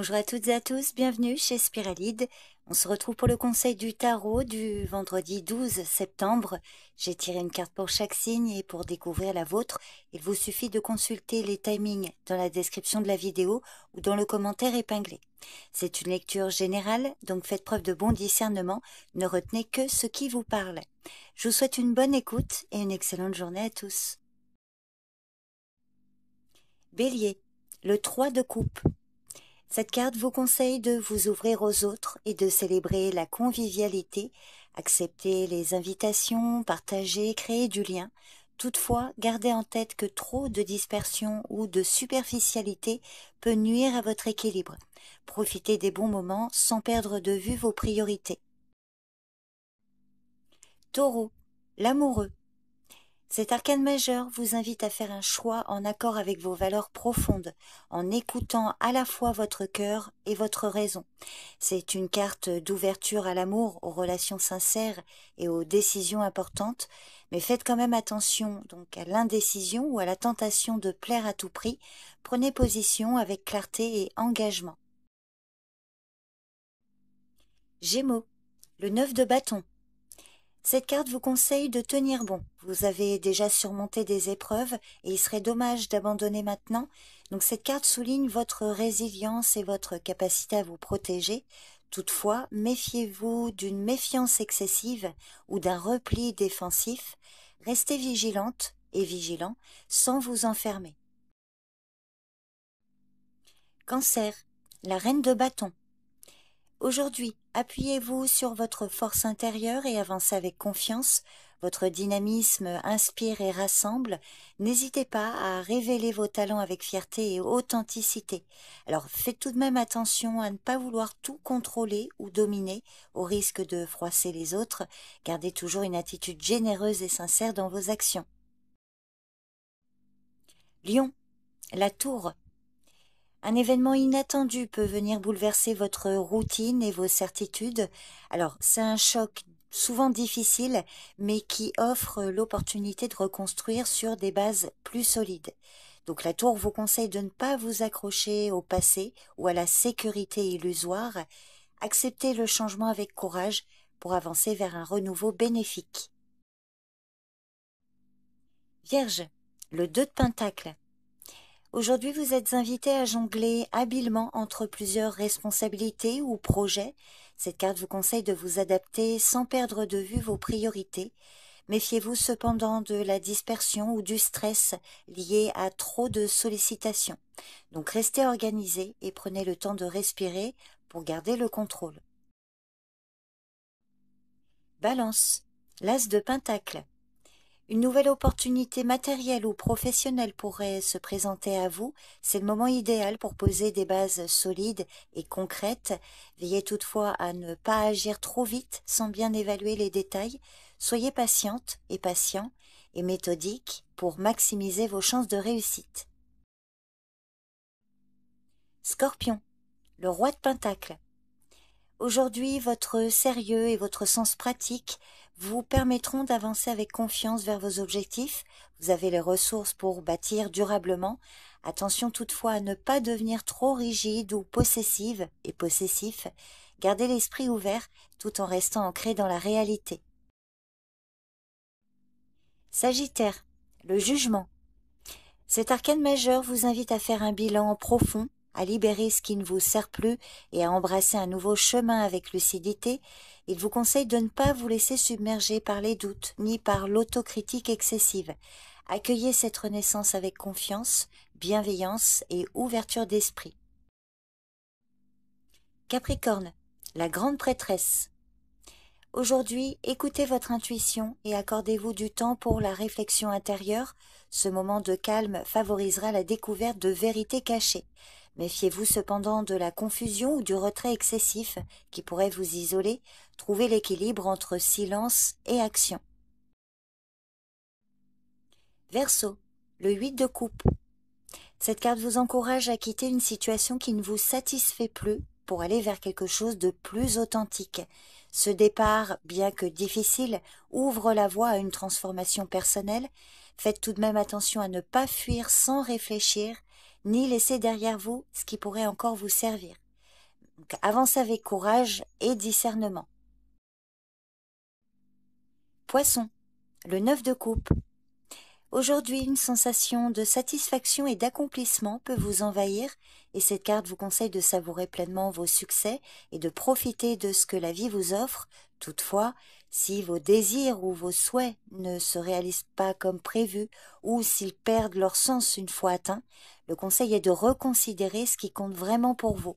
Bonjour à toutes et à tous, bienvenue chez Spiralide. On se retrouve pour le conseil du tarot du vendredi 12 septembre. J'ai tiré une carte pour chaque signe et pour découvrir la vôtre, il vous suffit de consulter les timings dans la description de la vidéo ou dans le commentaire épinglé. C'est une lecture générale, donc faites preuve de bon discernement, ne retenez que ce qui vous parle. Je vous souhaite une bonne écoute et une excellente journée à tous. Bélier, le 3 de coupe. Cette carte vous conseille de vous ouvrir aux autres et de célébrer la convivialité, accepter les invitations, partager, créer du lien. Toutefois, gardez en tête que trop de dispersion ou de superficialité peut nuire à votre équilibre. Profitez des bons moments sans perdre de vue vos priorités. Taureau, l'amoureux. Cet arcane majeur vous invite à faire un choix en accord avec vos valeurs profondes, en écoutant à la fois votre cœur et votre raison. C'est une carte d'ouverture à l'amour, aux relations sincères et aux décisions importantes, mais faites quand même attention donc à l'indécision ou à la tentation de plaire à tout prix. Prenez position avec clarté et engagement. Gémeaux, le 9 de bâton. Cette carte vous conseille de tenir bon. Vous avez déjà surmonté des épreuves et il serait dommage d'abandonner maintenant. Donc cette carte souligne votre résilience et votre capacité à vous protéger. Toutefois, méfiez-vous d'une méfiance excessive ou d'un repli défensif. Restez vigilante et vigilant sans vous enfermer. Cancer, la reine de bâton. Aujourd'hui, appuyez-vous sur votre force intérieure et avancez avec confiance. Votre dynamisme inspire et rassemble. N'hésitez pas à révéler vos talents avec fierté et authenticité. Alors faites tout de même attention à ne pas vouloir tout contrôler ou dominer au risque de froisser les autres. Gardez toujours une attitude généreuse et sincère dans vos actions. Lion, la tour. Un événement inattendu peut venir bouleverser votre routine et vos certitudes. Alors, c'est un choc souvent difficile, mais qui offre l'opportunité de reconstruire sur des bases plus solides. Donc, la tour vous conseille de ne pas vous accrocher au passé ou à la sécurité illusoire. Acceptez le changement avec courage pour avancer vers un renouveau bénéfique. Vierge, le 2 de Pentacle. Aujourd'hui, vous êtes invité à jongler habilement entre plusieurs responsabilités ou projets. Cette carte vous conseille de vous adapter sans perdre de vue vos priorités. Méfiez-vous cependant de la dispersion ou du stress lié à trop de sollicitations. Donc restez organisé et prenez le temps de respirer pour garder le contrôle. Balance, l'as de Pentacle. Une nouvelle opportunité matérielle ou professionnelle pourrait se présenter à vous. C'est le moment idéal pour poser des bases solides et concrètes. Veillez toutefois à ne pas agir trop vite sans bien évaluer les détails. Soyez patiente et patient et méthodique pour maximiser vos chances de réussite. Scorpion, le roi de Pentacle. Aujourd'hui, votre sérieux et votre sens pratique vous permettront d'avancer avec confiance vers vos objectifs. Vous avez les ressources pour bâtir durablement. Attention toutefois à ne pas devenir trop rigide ou possessive et possessif. Gardez l'esprit ouvert tout en restant ancré dans la réalité. Sagittaire, le jugement. Cet arcane majeur vous invite à faire un bilan profond, à libérer ce qui ne vous sert plus et à embrasser un nouveau chemin avec lucidité. Il vous conseille de ne pas vous laisser submerger par les doutes ni par l'autocritique excessive. Accueillez cette renaissance avec confiance, bienveillance et ouverture d'esprit. Capricorne, la grande prêtresse. Aujourd'hui, écoutez votre intuition et accordez-vous du temps pour la réflexion intérieure. Ce moment de calme favorisera la découverte de vérités cachées. Méfiez-vous cependant de la confusion ou du retrait excessif qui pourrait vous isoler. Trouvez l'équilibre entre silence et action. Verseau, le 8 de coupe. Cette carte vous encourage à quitter une situation qui ne vous satisfait plus pour aller vers quelque chose de plus authentique. Ce départ, bien que difficile, ouvre la voie à une transformation personnelle. Faites tout de même attention à ne pas fuir sans réfléchir, ni laisser derrière vous ce qui pourrait encore vous servir. Donc, avancez avec courage et discernement. Poisson, le 9 de coupe. Aujourd'hui, une sensation de satisfaction et d'accomplissement peut vous envahir et cette carte vous conseille de savourer pleinement vos succès et de profiter de ce que la vie vous offre. Toutefois, si vos désirs ou vos souhaits ne se réalisent pas comme prévu ou s'ils perdent leur sens une fois atteints, le conseil est de reconsidérer ce qui compte vraiment pour vous.